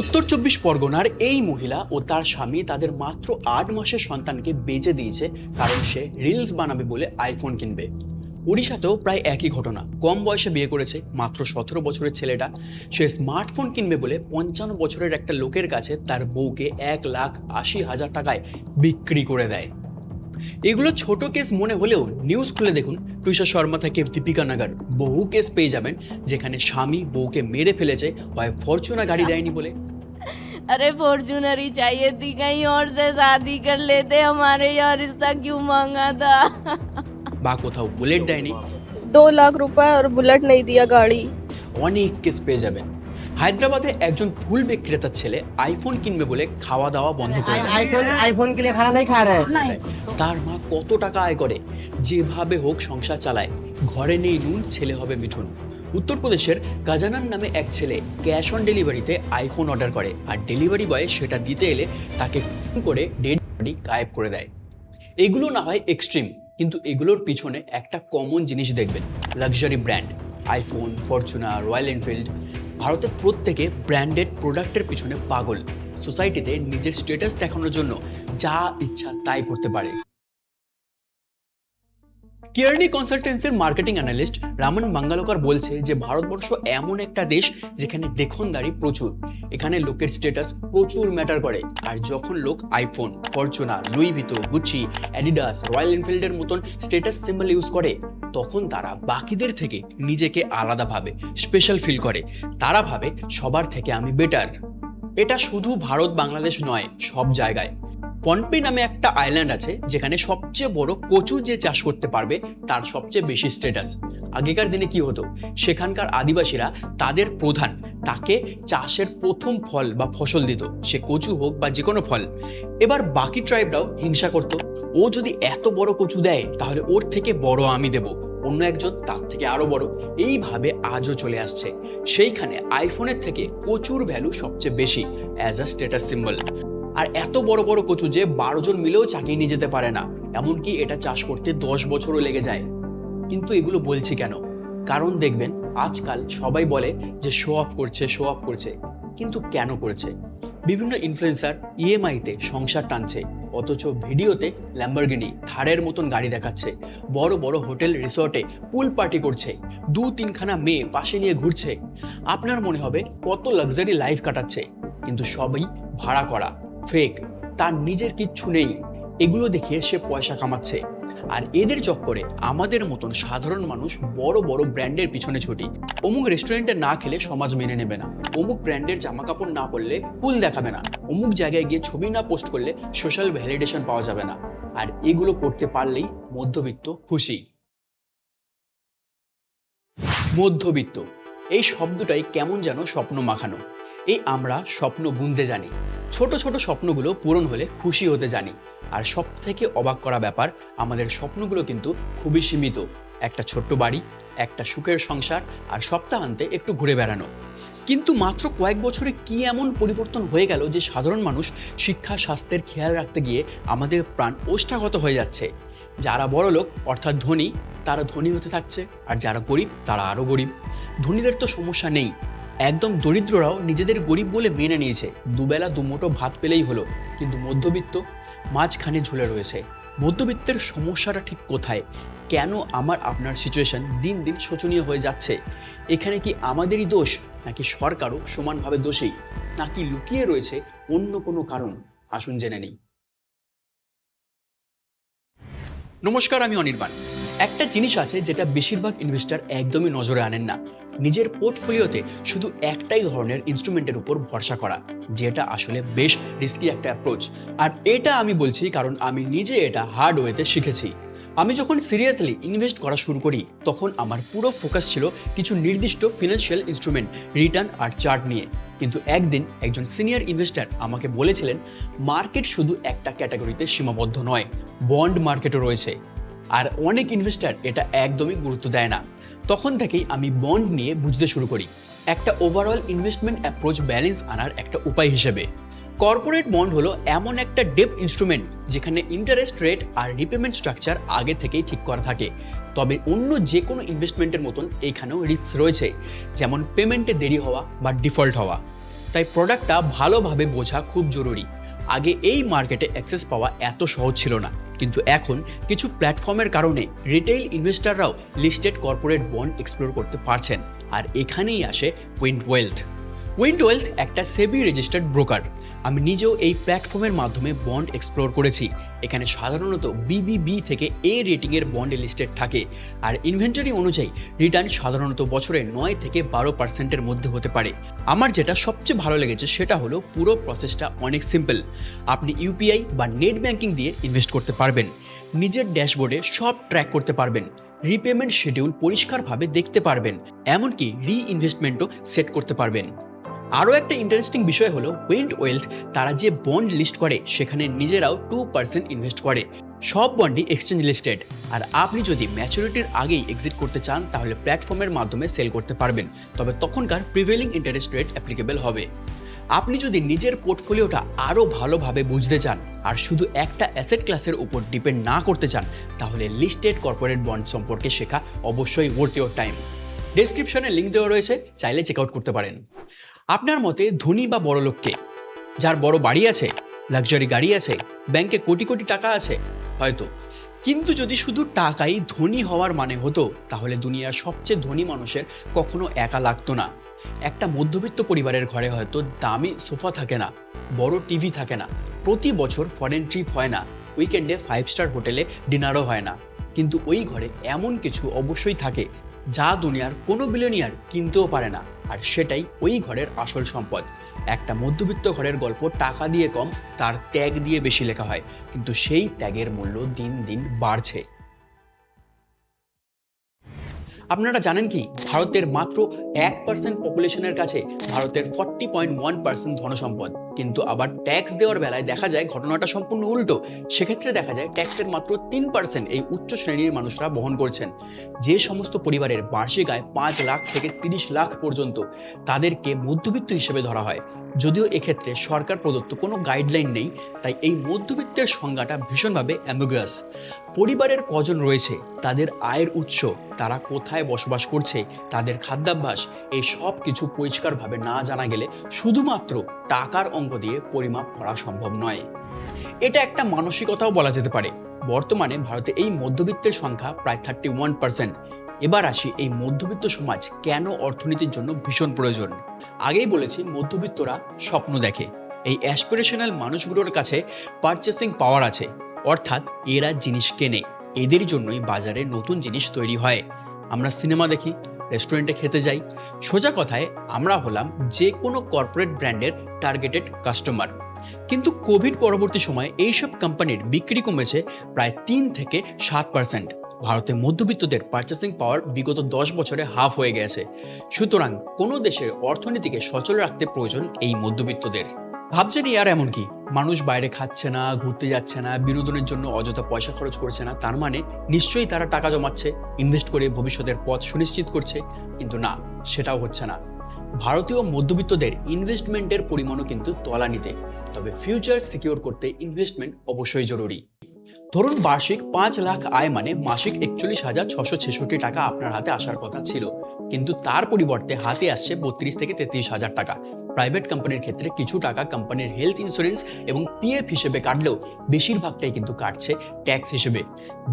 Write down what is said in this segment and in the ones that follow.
উত্তর চব্বিশ পরগনার এই মহিলা ও তার স্বামী তাদের মাত্র ৮ মাসের সন্তানকে বেচে দিয়েছে, কারণ সে রিলস বানাবে বলে আইফোন কিনবে। উড়িষ্যাতেও প্রায় একই ঘটনা। কম বয়সে বিয়ে করেছে, মাত্র ১৭ বছরের ছেলেটা। সে স্মার্টফোন কিনবে বলে ৫৫ বছরের একটা লোকের কাছে তার বউকে ১,৮০,০০০ টাকায় বিক্রি করে দেয়। এগুলো ছোট কেস মনে হলেও নিউজ খুলে দেখুন, তুষার শর্মা থেকে দীপিকা নাগার বহু কেস পেয়ে যাবেন যেখানে স্বামী বউকে মেরে ফেলেছে হয় ফরচুনা গাড়ি দেয়নি বলে। अरे फॉर्च्यूनर ही चाहिए थी, कहीं और से शादी कर लेते, हमारे यहाँ रिश्ता क्यों मांगा था। বা কোথাও বুলেট দেয়নি। 2 लाख रुपए और बुलेट नहीं दिया गाड़ी। অনেক কেস পেয়ে যাবেন। হায়দ্রাবাদে একজন ফুল বিক্রেতার ছেলে আইফোন কিনবে বলে খাওয়া দাওয়া বন্ধ করে দেয়। आईफोन के लिए खाना नहीं खा रहे हैं। তার মা কত টাকা আয় করে, যেভাবে হোক সংসার চালায়। ঘরে নেই নুন, ছেলে হবে মিঠুন। উত্তরপ্রদেশের গাজানান নামে এক ছেলে ক্যাশ অন ডেলিভারিতে আইফোন অর্ডার করে, আর ডেলিভারি বয় সেটা দিতে এলে তাকে খুন করে ডেড বডি গায়েব করে দেয়। এগুলো না হয় এক্সট্রিম, কিন্তু এগুলোর পিছনে একটা কমন জিনিস দেখবেন, luxury brand. IPhone, Fortuner, royal Enfield. ভারতের প্রত্যেকে ব্র্যান্ডেড প্রোডাক্টের পিছনে পাগল। সোসাইটিতে নিজের স্ট্যাটাস দেখানোর জন্য যা ইচ্ছা তাই করতে পারে। কেয়ারনি কনসালটেন্সির মার্কেটিং অ্যানালিস্ট রামন মাঙ্গালকার বলছে যে ভারতবর্ষ এমন একটা দেশ যেখানে দেখনদারি প্রচুর। এখানে লোকের স্ট্যাটাস প্রচুর ম্যাটার করে, আর যখন লোক iPhone, ফরচুনা, Luis ভিতো, Gucci, Adidas, royal এনফিল্ডের মতন স্ট্যাটাস সিম্বল ইউজ করে, তখন তারা বাকিদের থেকে নিজেকে আলাদা ভাবে, স্পেশাল ফিল করে। তারা ভাবে সবার থেকে আমি বেটার। এটা শুধু ভারত বাংলাদেশ নয়, সব জায়গায়। পনপে নামে একটা আইল্যান্ড আছে যেখানে সবচেয়ে বড় কচু যে চাষ করতে পারবে তার সবচেয়ে বেশি স্ট্যাটাস। আগেকার দিনে কি হতো, সেখানকার আদিবাসীরা তাদের প্রধান তাকে চাষের প্রথম ফল বা ফসল দিত, সে কচু হোক বা যে কোনো ফল। এবার বাকি ট্রাইবরাও হিংসা করত, ও যদি এত বড় কচু দেয় তাহলে ওর থেকে বড় আমি দেব, অন্য একজন তার থেকে আরো বড়। এইভাবে আজও চলে আসছে। সেইখানে আইফোনের থেকে কচুর ভ্যালু সবচেয়ে বেশি অ্যাজ আ স্ট্যাটাস সিম্বল। আর এত বড় বড় কচু যে 12 জন মিলেও চাকিয়ে নিয়ে যেতে পারে না, এমনকি এটা চাষ করতে 10 বছরও লেগে যায়। কিন্তু এগুলো বলছি কেন? কারণ দেখবেন আজকাল সবাই বলে যে শো অফ করছে, কিন্তু কেন করছে? বিভিন্ন ইনফ্লুয়েন্সার ইএমআইতে সংসার টানছে, অথচ ভিডিওতে ল্যাম্বরগিনি, থারের মতন গাড়ি দেখাচ্ছে। বড় বড় হোটেল রিসর্টে পুল পার্টি করছে, 2-3খানা মেয়ে পাশে নিয়ে ঘুরছে। আপনার মনে হবে কত লাক্সারি লাইফ কাটাচ্ছে, কিন্তু সবই ভাড়া করা, ফেক। তার নিজের কিচ্ছু নেই। এগুলো দেখিয়ে সে পয়সা কামাচ্ছে। আর এদের চক্করে আমাদের মতন সাধারণ মানুষ বড় বড় ব্র্যান্ডের পিছনে ছুটি। অমুক রেস্টুরেন্টে না খেলে সমাজ মেনে নেবে না, অমুক ব্র্যান্ডের জামা কাপড় না পরলে কুল দেখাবে না, অমুক জায়গায় গিয়ে ছবি না পোস্ট করলে সোশ্যাল ভ্যালিডেশন পাওয়া যাবে না। আর এগুলো করতে পারলেই মধ্যবিত্ত খুশি। মধ্যবিত্ত এই শব্দটাই কেমন যেন স্বপ্ন মাখানো। এই আমরা স্বপ্ন বুনতে জানি, ছোট ছোট স্বপ্নগুলো পূরণ হলে খুশি হতে জানি। আর সব থেকে অবাক করা ব্যাপার, আমাদের স্বপ্নগুলো কিন্তু খুবই সীমিত। একটা ছোট্ট বাড়ি, একটা সুখের সংসার, আর সপ্তাহান্তে একটু ঘুরে বেড়ানো। কিন্তু মাত্র কয়েক বছরে কি এমন পরিবর্তন হয়ে গেল যে সাধারণ মানুষ শিক্ষা স্বাস্থ্যের খেয়াল রাখতে গিয়ে আমাদের প্রাণ ওষ্ঠাগত হয়ে যাচ্ছে। যারা বড় লোক অর্থাৎ ধনী, তারা ধনী হতে থাকছে, আর যারা গরিব তারা আরও গরিব। ধনীদের তো সমস্যা নেই, একদম দরিদ্ররাও নিজেদের গরিব বলে মেনে নিয়েছে, দুবেলা দুমুঠো ভাত পেলেই হলো। কিন্তু মধ্যবিত্ত মাঝখানে ঝুলে রয়েছে। মধ্যবিত্তের সমস্যাটা ঠিক কোথায়? কেন আমার আপনার সিচুয়েশন দিন দিন শোচনীয় হয়ে যাচ্ছে? এখানে কি আমাদেরই দোষ, নাকি সরকারও সমানভাবে দোষী, নাকি লুকিয়ে রয়েছে অন্য কোনো কারণ? আসুন জেনে নিই। নমস্কার, আমি অনির্বাণ। একটা জিনিস আছে যেটা বেশিরভাগ ইনভেস্টর একদমই নজরে আনেন না, নিজের পোর্টফোলিওতে শুধু একটাই ধরনের ইনস্ট্রুমেন্টের উপর ভরসা করা, যেটা আসলে বেশ রিস্কি একটা অ্যাপ্রোচ। আর এটা আমি বলছি কারণ আমি নিজে এটা হার্ড ওয়েতে শিখেছি। আমি যখন সিরিয়াসলি ইনভেস্ট করা শুরু করি তখন আমার পুরো ফোকাস ছিল কিছু নির্দিষ্ট ফিনান্সিয়াল ইনস্ট্রুমেন্ট, রিটার্ন আর চার্ট নিয়ে। কিন্তু একদিন একজন সিনিয়র ইনভেস্টর আমাকে বলেছিলেন, মার্কেট শুধু একটা ক্যাটাগরিতে সীমাবদ্ধ নয়, বন্ড মার্কেটও রয়েছে। আর অনেক ইনভেস্টর এটা একদমই গুরুত্ব দেয় না। তখন থেকেই আমি বন্ড নিয়ে বুঝতে শুরু করি, একটা ওভারঅল ইনভেস্টমেন্ট অ্যাপ্রোচ ব্যালেন্স আনার একটা উপায় হিসেবে। কর্পোরেট বন্ড হলো এমন একটা ডেপ্ট ইনস্ট্রুমেন্ট যেখানে ইন্টারেস্ট রেট আর রিপেমেন্ট স্ট্রাকচার আগে থেকেই ঠিক করা থাকে। তবে অন্য যে কোনো ইনভেস্টমেন্টের মতন এখানেও রিস্ক রয়েছে, যেমন পেমেন্টে দেরি হওয়া বা ডিফল্ট হওয়া। তাই প্রোডাক্টটা ভালোভাবে বোঝা খুব জরুরি। আগে এই মার্কেটে অ্যাক্সেস পাওয়া এত সহজ ছিল না, কিন্তু এখন কিছু প্ল্যাটফর্মের কারণে রিটেইল ইনভেস্টররাও লিস্টেড কর্পোরেট বন্ড এক্সপ্লোর করতে পারছেন। আর এখানেই আসে উইন্ড ওয়েলথ। উইন্ড ওয়েলথ একটা সেবি রেজিস্টার্ড ব্রোকার। আমি নিজেও এই প্ল্যাটফর্মের মাধ্যমে বন্ড এক্সপ্লোর করেছি। এখানে সাধারণত BBB থেকে A রেটিংয়ের বন্ড লিস্টেড থাকে, আর ইনভেন্টরি অনুযায়ী রিটার্ন সাধারণত বছরে 9 থেকে 12% মধ্যে হতে পারে। আমার যেটা সবচেয়ে ভালো লেগেছে সেটা হলো পুরো প্রসেসটা অনেক সিম্পল। আপনি UPI বা নেট ব্যাংকিং দিয়ে ইনভেস্ট করতে পারবেন, নিজের ড্যাশবোর্ডে সব ট্র্যাক করতে পারবেন, রিপেমেন্ট শিডিউল পরিষ্কারভাবে দেখতে পারবেন, এমনকি রিইনভেস্টমেন্টও সেট করতে পারবেন। আরও একটা ইন্টারেস্টিং বিষয় হলো উইন্ড ওয়েলথ তারা যে বন্ড লিস্ট করে সেখানে নিজেরাও 2% ইনভেস্ট করে। সব বন্ডই এক্সচেঞ্জ লিস্টেড, আর আপনি যদি ম্যাচুরিটির আগেই এক্সিট করতে চান তাহলে প্ল্যাটফর্মের মাধ্যমে সেল করতে পারবেন, তবে তখনকার প্রিভেলিং ইন্টারেস্ট রেট অ্যাপ্লিকেবল হবে। আপনি যদি নিজের পোর্টফোলিওটা আরও ভালোভাবে বুঝতে চান আর শুধু একটা অ্যাসেট ক্লাসের উপর ডিপেন্ড না করতে চান, তাহলে লিস্টেড কর্পোরেট বন্ড সম্পর্কে শেখা অবশ্যই ওয়ার্থ ইওর টাইম। ডেসক্রিপশনে লিঙ্ক দেওয়া রয়েছে, চাইলে চেক আউট করতে পারেন। আপনার মতে ধনী বা বড় লোককে? যার বড় বাড়ি আছে, লাক্সারি গাড়ি আছে, ব্যাংকে কোটি কোটি টাকা আছে? হয়তো। কিন্তু যদি শুধু টাকাই ধনী হওয়ার মানে হতো, তাহলে দুনিয়ার সবচেয়ে ধনী মানুষের কখনো একা লাগতো না। একটা মধ্যবিত্ত পরিবারের ঘরে হয়তো দামি সোফা থাকে না, বড় টিভি থাকে না, প্রতি বছর ফরেন ট্রিপ হয় না, উইকেন্ডে 5 স্টার হোটেলে ডিনারও হয় না, কিন্তু ওই ঘরে এমন কিছু অবশ্যই থাকে যা দুনিয়ার কোনো বিলিয়নিয়ার কিনতেও পারে না, আর সেটাই ওই ঘরের আসল সম্পদ। একটা মধ্যবিত্ত ঘরের গল্প টাকা দিয়ে কম, তার ত্যাগ দিয়ে বেশি লেখা হয়, কিন্তু সেই ত্যাগের মূল্য দিন দিন বাড়ছে। আপনারা জানেন কি, ভারতের মাত্র 1% পপুলেশনের কাছে ভারতের 40.1% ধনসম্পদ, কিন্তু আবার ট্যাক্স দেওয়ার বেলায় দেখা যায় ঘটনাটা সম্পূর্ণ উল্টো। সেক্ষেত্রে দেখা যায় ট্যাক্সের মাত্র 3% এই উচ্চ শ্রেণীর মানুষরা বহন করছেন। যে সমস্ত পরিবারের বার্ষিক আয় 5 লাখ থেকে 30 লাখ পর্যন্ত, তাদেরকে মধ্যবিত্ত হিসেবে ধরা হয়। যদিও এক্ষেত্রে সরকার প্রদত্ত কোনো গাইডলাইন নেই, তাই এই মধ্যবিত্তের সংজ্ঞাটা ভীষণভাবে অ্যাম্বিগুয়াস। পরিবারের কজন রয়েছে, তাদের আয়ের উৎস, তারা কোথায় বসবাস করছে, তাদের খাদ্যাভ্যাস, এই সব কিছু পরিষ্কারভাবে না জানা গেলে শুধুমাত্র টাকার অঙ্ক দিয়ে পরিমাপ করা সম্ভব নয়। এটা একটা মানসিকতাও বলা যেতে পারে। বর্তমানে ভারতে এই মধ্যবিত্তের সংখ্যা প্রায় 31%। এবার আসি এই মধ্যবিত্ত সমাজ কেন অর্থনীতির জন্য ভীষণ প্রয়োজন। আগেই বলেছি, মধ্যবিত্তরা স্বপ্ন দেখে। এই অ্যাসপিরেশনাল মানুষগুলোর কাছে পারচেসিং পাওয়ার আছে, অর্থাৎ এরা জিনিস কেনে। এদের জন্যই বাজারে নতুন জিনিস তৈরি হয়। আমরা সিনেমা দেখি, রেস্টুরেন্টে খেতে যাই। সোজা কথায় আমরা হলাম যে কোনো কর্পোরেট ব্র্যান্ডের টার্গেটেড কাস্টমার। কিন্তু কোভিড পরবর্তী সময়ে এইসব কোম্পানির বিক্রি কমেছে প্রায় 3 থেকে 7%। ভারতে মধ্যবিত্তদের পারচেসিং পাওয়ার বিগত 10 বছরে হাফ হয়ে গেছে। সুতরাং কোনো দেশের অর্থনীতিকে সচল রাখতে প্রয়োজন এই মধ্যবিত্তদের। ভাবছেন আর এমন কি, মানুষ বাইরে খাচ্ছে না, ঘুরতে যাচ্ছে না, বিনোদনের জন্য অযথা পয়সা খরচ করছে না, তার মানে নিশ্চয়ই তারা টাকা জমাচ্ছে, ইনভেস্ট করে ভবিষ্যতের পথ সুনিশ্চিত করছে। কিন্তু না, সেটাও হচ্ছে না। ভারতীয় মধ্যবিত্তদের ইনভেস্টমেন্টের পরিমাণও কিন্তু তলানিতে। তবে ফিউচার সিকিউর করতে ইনভেস্টমেন্ট অবশ্যই জরুরি। ধরুন বার্ষিক 5 লাখ আয় মানে মাসিক 41,666 টাকা আপনার হাতে আসার কথা ছিল, কিন্তু তার পরিবর্তে হাতে আসছে 32 থেকে 33,000 টাকা। প্রাইভেট কোম্পানির ক্ষেত্রে কিছু টাকা কোম্পানির হেলথ ইন্স্যুরেন্স এবং PF হিসেবে কাটলেও বেশিরভাগটাই কিন্তু কাটছে ট্যাক্স হিসেবে।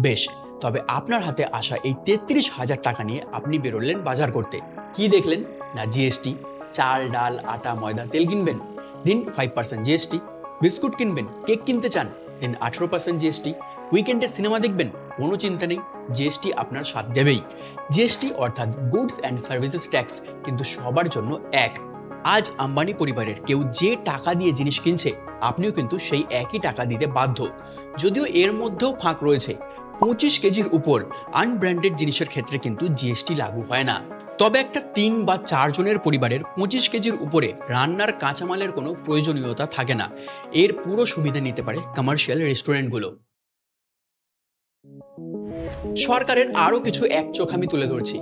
বেশ, তবে আপনার হাতে আসা এই 33,000 টাকা নিয়ে আপনি বেরোলেন বাজার করতে। কি দেখলেন? না GST। চাল, ডাল, আটা, ময়দা, তেল কিনবেন, দিন 5% GST। বিস্কুট কিনবেন, কেক কিনতে চান, দিন 18% GST। উইকেন্ডে সিনেমা দেখবেন, কোনো চিন্তা নেই, GST আপনার সাথ দেবেই। GST অর্থাৎ গুডস অ্যান্ড সার্ভিসেস ট্যাক্স কিন্তু সবার জন্য এক। আজ আম্বানি পরিবারের কেউ যে টাকা দিয়ে জিনিস কিনছে, আপনিও কিন্তু সেই একই টাকা দিতে বাধ্য। যদিও এর মধ্যেও ফাঁক রয়েছে। 25 কেজির উপর আনব্র্যান্ডেড জিনিসের ক্ষেত্রে কিন্তু GST লাগু হয় না। তবে একটা 3 বা 4 জনের পরিবারের 25 কেজির উপরে রান্নার কাঁচামালের কোনো প্রয়োজনীয়তা থাকে না। এর পুরো সুবিধা নিতে পারে কমার্শিয়াল রেস্টুরেন্টগুলো। সরকারের আরও কিছু একচোখ আমি তুলে ধরছি।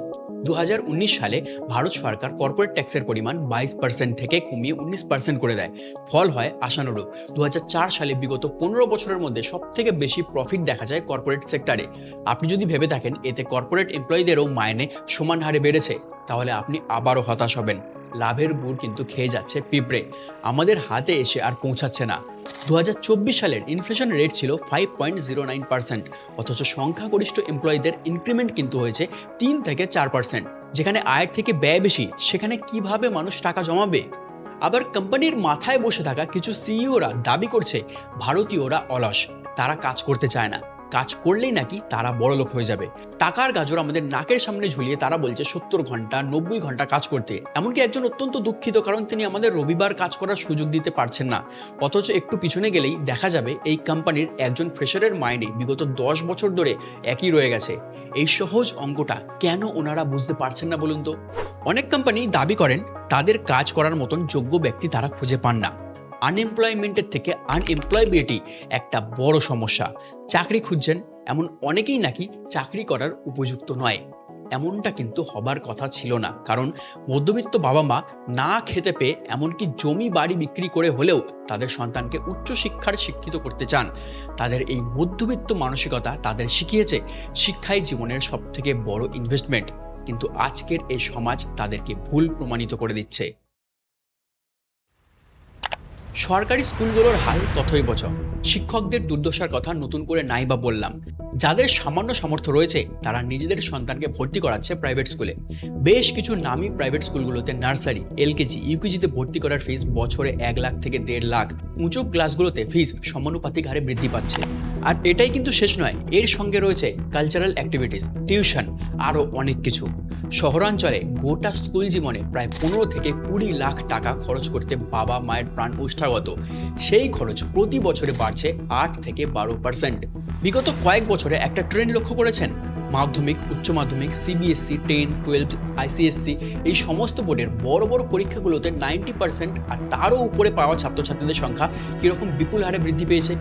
2019 সালে ভারত সরকার কর্পোরেট ট্যাক্সের পরিমাণ 22% থেকে কমিয়ে 19% করে দেয়। ফল হয় আশানুরূপ। 2004 সালে বিগত 15 বছরের মধ্যে সবথেকে বেশি প্রফিট দেখা যায় কর্পোরেট সেক্টরে। আপনি যদি ভেবে থাকেন এতে কর্পোরেট এমপ্লয়ীদেরও মাইনে সমান হারে বেড়েছে, তাহলে আপনি আবারও হতাশ হবেন। লাভের বুর কিন্তু খেয়ে যাচ্ছে পিঁপড়ে, আমাদের হাতে এসে আর পৌঁছাচ্ছে না। 2024 সালের ইনফ্লেশন রেট ছিল 5.09%, অথচ সংখ্যাগরিষ্ঠ এমপ্লয়ীদের ইনক্রিমেন্ট কিন্তু হয়েছে 3 থেকে 4%। যেখানে আয়ের থেকে ব্যয় বেশি, সেখানে কিভাবে মানুষ টাকা জমাবে? আবার কোম্পানির মাথায় বসে থাকা কিছু সিইওরা দাবি করছে ভারতীয়রা অলস, তারা কাজ করতে চায় না, কাজ করলেই নাকি তারা বড়লোক হয়ে যাবে। টাকার গাজর আমাদের নাকের সামনে ঝুলিয়ে তারা বলছে 70 ঘন্টা 90 ঘন্টা কাজ করতে। এমনকি একজন অত্যন্ত দুঃখিত, কারণ তিনি আমাদের রবিবার কাজ করার সুযোগ দিতে পারছেন না। অথচ একটু পিছনে গেলেই দেখা যাবে এই কোম্পানির একজন ফ্রেশারের মাইনে বিগত 10 বছর ধরে একই রয়ে গেছে। এই সহজ অঙ্কটা কেন ওনারা বুঝতে পারছেন না বলুন তো? অনেক কোম্পানি দাবি করেন তাদের কাজ করার মতন যোগ্য ব্যক্তি তারা খুঁজে পান না। আনএমপ্লয়মেন্টের থেকে আনএমপ্লয়েবিলিটি একটা বড় সমস্যা। চাকরি খুঁজছেন এমন অনেকেই নাকি চাকরি করার উপযুক্ত নয়। এমনটা কিন্তু হবার কথা ছিল না, কারণ মধ্যবিত্ত বাবা মা না খেতে পেয়ে এমনকি জমি বাড়ি বিক্রি করে হলেও তাদের সন্তানকে উচ্চশিক্ষার শিক্ষিত করতে চান। তাদের এই মধ্যবিত্ত মানসিকতা তাদের শিখিয়েছে শিক্ষাই জীবনের সবথেকে বড় ইনভেস্টমেন্ট। কিন্তু আজকের এই সমাজ তাদেরকে ভুল প্রমাণিত করে দিচ্ছে। সরকারি স্কুলগুলোর হাল তথৈবচ। শিক্ষকদের দুর্দশার কথা নতুন করে নাই বা বললাম। যাদের সামান্য সামর্থ্য রয়েছে তারা নিজেদের সন্তানকে ভর্তি করাচ্ছে প্রাইভেট স্কুলে। বেশ কিছু নামী প্রাইভেট স্কুলগুলোতে নার্সারি, এলকেজি, ইউকেজিতে ভর্তি করার ফিস বছরে 1 লাখ থেকে 1.5 লাখ। উঁচু ক্লাসগুলোতে ফিস সমানুপাতিক হারে বৃদ্ধি পাচ্ছে। আর এটাই কিন্তু শেষ নয়, এর সঙ্গে রয়েছে কালচারাল অ্যাক্টিভিটিস, টিউশন, আরও অনেক কিছু। শহরাঞ্চলে গোটা স্কুল জীবনে প্রায় 15 থেকে 20 লাখ টাকা খরচ করতে বাবা মায়ের প্রাণ ওষ্ঠাগত। সেই খরচ প্রতি বছরে বাড়ছে 8 থেকে 12%। বিগত কয়েক বছরে একটা ট্রেন্ড লক্ষ্য করেছেন? মাধ্যমিক, উচ্চ মাধ্যমিক, সিবিএসসি, 10, 12, আইসিএসসি এই সমস্ত বোর্ডের বড় বড় পরীক্ষাগুলোতে 90% আর তারও উপরে পাওয়া ছাত্রছাত্রীদের সংখ্যা কীরকম বিপুল হারে বৃদ্ধি পেয়েছে।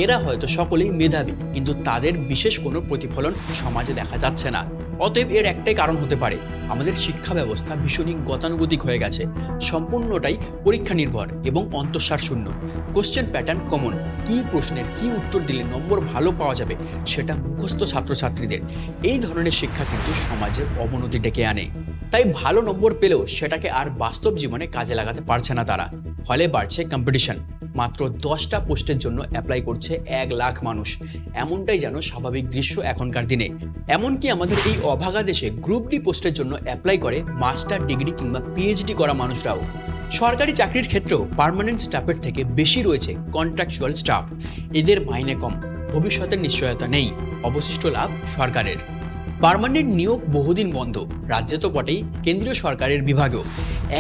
এরা হয়তো সকলেই মেধাবী, কিন্তু তাদের বিশেষ কোনো প্রতিফলন সমাজে দেখা যাচ্ছে না। অতএব এর একটাই কারণ হতে পারে, আমাদের শিক্ষা ব্যবস্থা ভীষণই গতানুগতিক হয়ে গেছে। সম্পূর্ণটাই পরীক্ষা নির্ভর এবং অন্তঃসার শূন্য। কোশ্চেন প্যাটার্ন কমন, কী প্রশ্নের কী উত্তর দিলে নম্বর ভালো পাওয়া যাবে সেটা মুখস্থ ছাত্রছাত্রীদের। এই ধরনের শিক্ষা কিন্তু সমাজের অবনতি ডেকে আনে। তাই ভালো নম্বর পেলেও সেটাকে আর বাস্তব জীবনে কাজে লাগাতে পারছে না তারা। ফলে বাড়ছে কম্পিটিশন। মাত্র 10টা পোস্টের জন্য অ্যাপ্লাই করছে 1 লাখ মানুষ। এমনটাই যেন স্বাভাবিক দৃশ্য এখনকার দিনে। এমনকি আমাদের এই অভাগা দেশে গ্রুপ ডি পোস্টের জন্য অ্যাপ্লাই করে মাস্টার ডিগ্রি কিংবা পিএইচডি করা মানুষরাও। সরকারি চাকরির ক্ষেত্রেও পার্মানেন্ট স্টাফের থেকে বেশি রয়েছে কন্ট্রাকচুয়াল স্টাফ। এদের মাইনে কম, ভবিষ্যতের নিশ্চয়তা নেই, অবশিষ্ট লাভ সরকারের। পার্মানেন্ট নিয়োগ বহুদিন বন্ধ, রাজ্যে তো বটেই, কেন্দ্রীয় সরকারের বিভাগেও।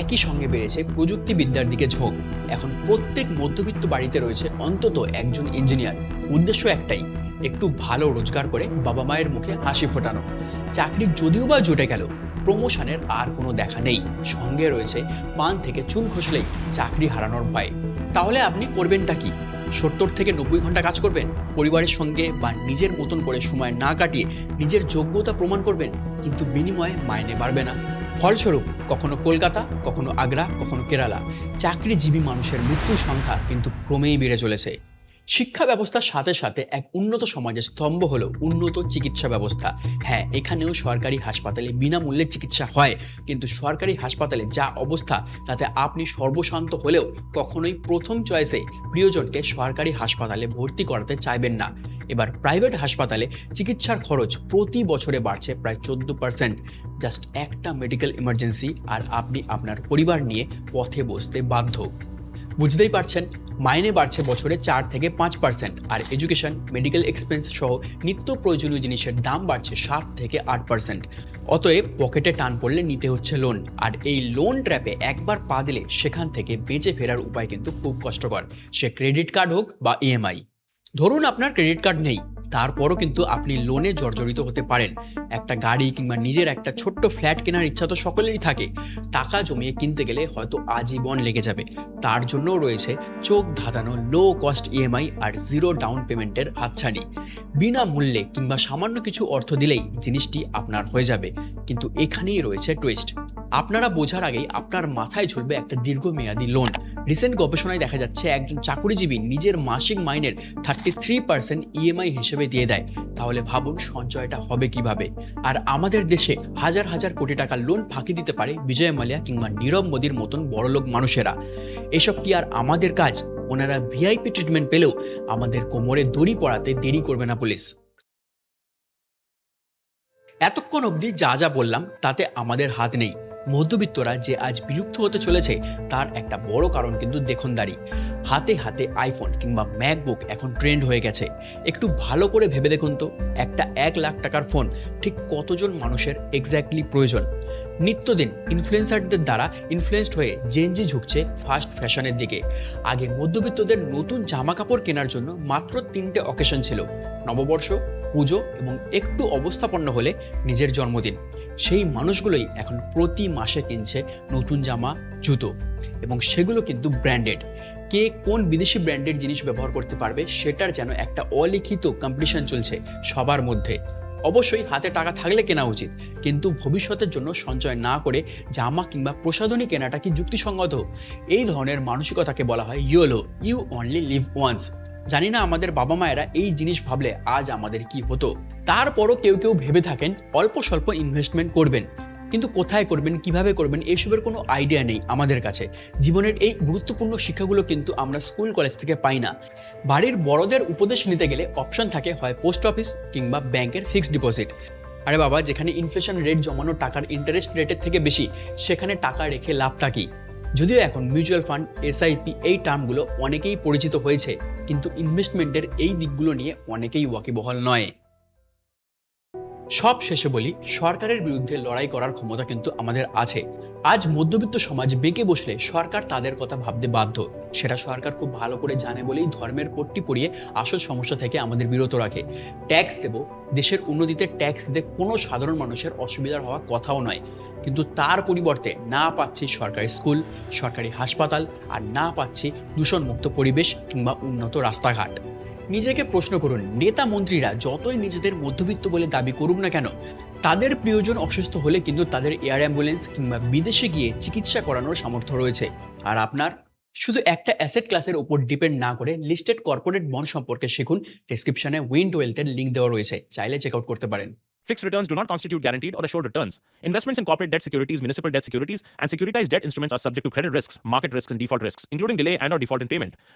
একই সঙ্গে বেড়েছে প্রযুক্তিবিদ্যার দিকে ঝোঁক। এখন প্রত্যেক মধ্যবিত্ত বাড়িতে রয়েছে অন্তত একজন ইঞ্জিনিয়ার। উদ্দেশ্য একটাই, একটু ভালো রোজগার করে বাবা মায়ের মুখে হাসি ফোটানো। চাকরি যদিও বা জুটে গেল, প্রমোশনের আর কোনো দেখা নেই। সঙ্গে রয়েছে পান থেকে চুন খসলেই চাকরি হারানোর ভয়। তাহলে আপনি করবেনটা কি? 70 থেকে 90 ঘন্টা কাজ করবেন, পরিবারের সঙ্গে বা নিজের মতন করে সময় না কাটিয়ে নিজের যোগ্যতা প্রমাণ করবেন, কিন্তু বিনিময়ে মাইনে বাড়বে না। ফলস্বরূপ কখনো কলকাতা, কখনো আগ্রা, কখনো কেরালা। চাকরিজীবী মানুষের মৃত্যুর সংখ্যা কিন্তু ক্রমেই বেড়ে চলেছে। শিক্ষা ব্যবস্থার সাথে সাথে এক উন্নত সমাজের স্তম্ভ হলো উন্নত চিকিৎসা ব্যবস্থা। হ্যাঁ, এখানেও সরকারি হাসপাতালে বিনামূল্যে চিকিৎসা হয়, কিন্তু সরকারি হাসপাতালে যা অবস্থা তাতে আপনি সর্বশান্ত হলেও কখনোই প্রথম চয়েসে প্রিয়জনকে সরকারি হাসপাতালে ভর্তি করাতে চাইবেন না। এবার প্রাইভেট হাসপাতালে চিকিৎসার খরচ প্রতি বছরে বাড়ছে প্রায় 14%। জাস্ট একটা মেডিকেল ইমার্জেন্সি আর আপনি আপনার পরিবার নিয়ে পথে বসতে বাধ্য। বুঝতেই পারছেন, মাইনে বাড়ছে বছরে 4 থেকে 5%, আর এডুকেশন, মেডিকেল এক্সপেন্স সহ নিত্য প্রয়োজনীয় জিনিসের দাম বাড়ছে 7 থেকে 8%। অতএব পকেটে টান পড়লে নিতে হচ্ছে লোন, আর এই লোন ট্র্যাপে একবার পা দিলে সেখান থেকে বেঁচে ফেরার উপায় কিন্তু খুব কষ্টকর। সে ক্রেডিট কার্ড হোক বা ইএমআই। ধরুন আপনার ক্রেডিট কার্ড নেই, তারপরও কিন্তু আপনি লোনে জর্জরিত হতে পারেন। একটা গাড়ি কিংবা নিজের একটা ছোট্ট ফ্ল্যাট কেনার ইচ্ছা তো সকলেরই থাকে। টাকা জমিয়ে কিনতে গেলে হয়তো আজীবন লেগে যাবে। তার জন্যও রয়েছে চোখ ধাঁধানো লো কস্ট ইএমআই আর 0 ডাউন পেমেন্টের হাতছানি। বিনা মূল্যে কিংবা সামান্য কিছু অর্থ দিলেই জিনিসটি আপনার হয়ে যাবে। কিন্তু এখানেই রয়েছে টুইস্ট। আপনারা বোঝার আগেই আপনার মাথায় ঝুলবে একটা দীর্ঘমেয়াদী লোন। রিসেন্ট গবেষণায় দেখা যাচ্ছে একজন চাকুরিজীবী নিজের মাসিক মাইনের 33% ইএমআই হিসেবে দিয়ে দেয়। তাহলে ভাবুন সঞ্চয়টা হবে কিভাবে। আর আমাদের দেশে হাজার হাজার কোটি টাকার লোন ফাঁকি দিতে পারে বিজয় মালিয়া কিংবা নীরব মোদীর মতন বড়লোক মানুষেরা। এসব কি আর আমাদের কাজ? ওনারা ভিআইপি ট্রিটমেন্ট পেলেও আমাদের কোমরে দড়ি পড়াতে দেরি করবে না পুলিশ। এতক্ষণ অবধি যা যা বললাম তাতে আমাদের হাত নেই। মধ্যবিত্তরা যে আজ বিলুপ্ত হতে চলেছে তার একটা বড় কারণ কিন্তু দেখনদারি। হাতে হাতে আইফোন কিংবা ম্যাকবুক এখন ট্রেন্ড হয়ে গেছে। একটু ভালো করে ভেবে দেখুন তো, একটা 1 লাখ টাকার ফোন ঠিক কতজন মানুষের এক্স্যাক্টলি প্রয়োজন? নিত্যদিন ইনফ্লুয়েন্সারদের দ্বারা ইনফ্লুয়েসড হয়ে জেনজি ঝুঁকছে ফাস্ট ফ্যাশনের দিকে। আগে মধ্যবিত্তদের নতুন জামা কাপড় কেনার জন্য মাত্র 3টে অকেশন ছিল: নববর্ষ, পুজো এবং একটু অবস্থাপন্ন হলে নিজের জন্মদিন। সেই মানুষগুলোই এখন প্রতি মাসে কিনছে নতুন জামা, জুতো, এবং সেগুলো কিন্তু ব্র্যান্ডেড। কে কোন বিদেশি ব্র্যান্ডের জিনিস ব্যবহার করতে পারবে সেটার যেন একটা অলিখিত কম্পিটিশন চলছে সবার মধ্যে। অবশ্যই হাতে টাকা থাকলে কেনা উচিত, কিন্তু ভবিষ্যতের জন্য সঞ্চয় না করে জামা কিংবা প্রসাধনী কেনাটা কি যুক্তিসঙ্গত? এই ধরনের মানসিকতাকে বলা হয় YOLO, you only live once. জানি না আমাদের বাবা মায়েরা এই জিনিস ভাবলে আজ আমাদের কি হতো। তারপরও কেউ কেউ ভেবে থাকেন অল্প স্বল্প ইনভেস্টমেন্ট করবেন, কিন্তু কোথায় করবেন, কিভাবে করবেন, এইসবের কোনো আইডিয়া নেই আমাদের কাছে। জীবনের এই গুরুত্বপূর্ণ শিক্ষাগুলো কিন্তু আমরা স্কুল কলেজ থেকে পাই না। বাড়ির বড়দের উপদেশ নিতে গেলে অপশন থাকে হয় পোস্ট অফিস কিংবা ব্যাংকের ফিক্সড ডিপোজিট। আরে বাবা, যেখানে ইনফ্লেশন রেট জমানো টাকার ইন্টারেস্ট রেটের থেকে বেশি, সেখানে টাকা রেখে লাভটা কি? যদিও এখন মিউচুয়াল ফান্ড, এসআইপি এই টার্মগুলো অনেকেই পরিচিত হয়েছে, কিন্তু ইনভেস্টমেন্টের এই দিকগুলো নিয়ে অনেকেই ওয়াকিবহাল নয়। সব শেষে বলি, সরকারের বিরুদ্ধে লড়াই করার ক্ষমতা কিন্তু আমাদের আছে। আজ মধ্যবিত্ত সমাজ বেঁকে বসলে সরকার তাদের কথা ভাবতে বাধ্য। সেটা সরকার খুব ভালো করে জানে বলেই ধর্মের পট্টি পরিয়ে আসল সমস্যা থেকে আমাদের বিরত রাখে। ট্যাক্স দেব, দেশের উন্নতিতে ট্যাক্স দিতে কোনো সাধারণ মানুষের অসুবিধার হওয়া কথাও নয়, কিন্তু তার পরিবর্তে না পাচ্ছি সরকারি স্কুল, সরকারি হাসপাতাল, আর না পাচ্ছি দূষণমুক্ত পরিবেশ কিংবা উন্নত রাস্তাঘাট। নিজেকে প্রশ্ন করুন, নেতা মন্ত্রীরা যতই নিজেদের মধ্যবিত্ত বলে দাবি করুক না কেন, তাদের প্রিয়জন অসুস্থ হলে কিন্তু তাদের এয়ার অ্যাম্বুলেন্স কিংবা বিদেশে গিয়ে চিকিৎসা করানোর সামর্থ্য রয়েছে। আর আপনার? শুধু একটা অ্যাসেট ক্লাসের উপর ডিপেন্ড না করে লিস্টেড কর্পোরেট বন্ড সম্পর্কে শিখুন। ডেসক্রিপশনে উইন্ড ওয়েলথের লিঙ্ক দেওয়া রয়েছে, চাইলে চেক আউট করতে পারেন। Fixed returns do not constitute guaranteed or assured returns. Investments in corporate debt securities, municipal debt securities, and securitized debt instruments are subject to credit risks, market risks, and default risks, including delay and/or default in payment.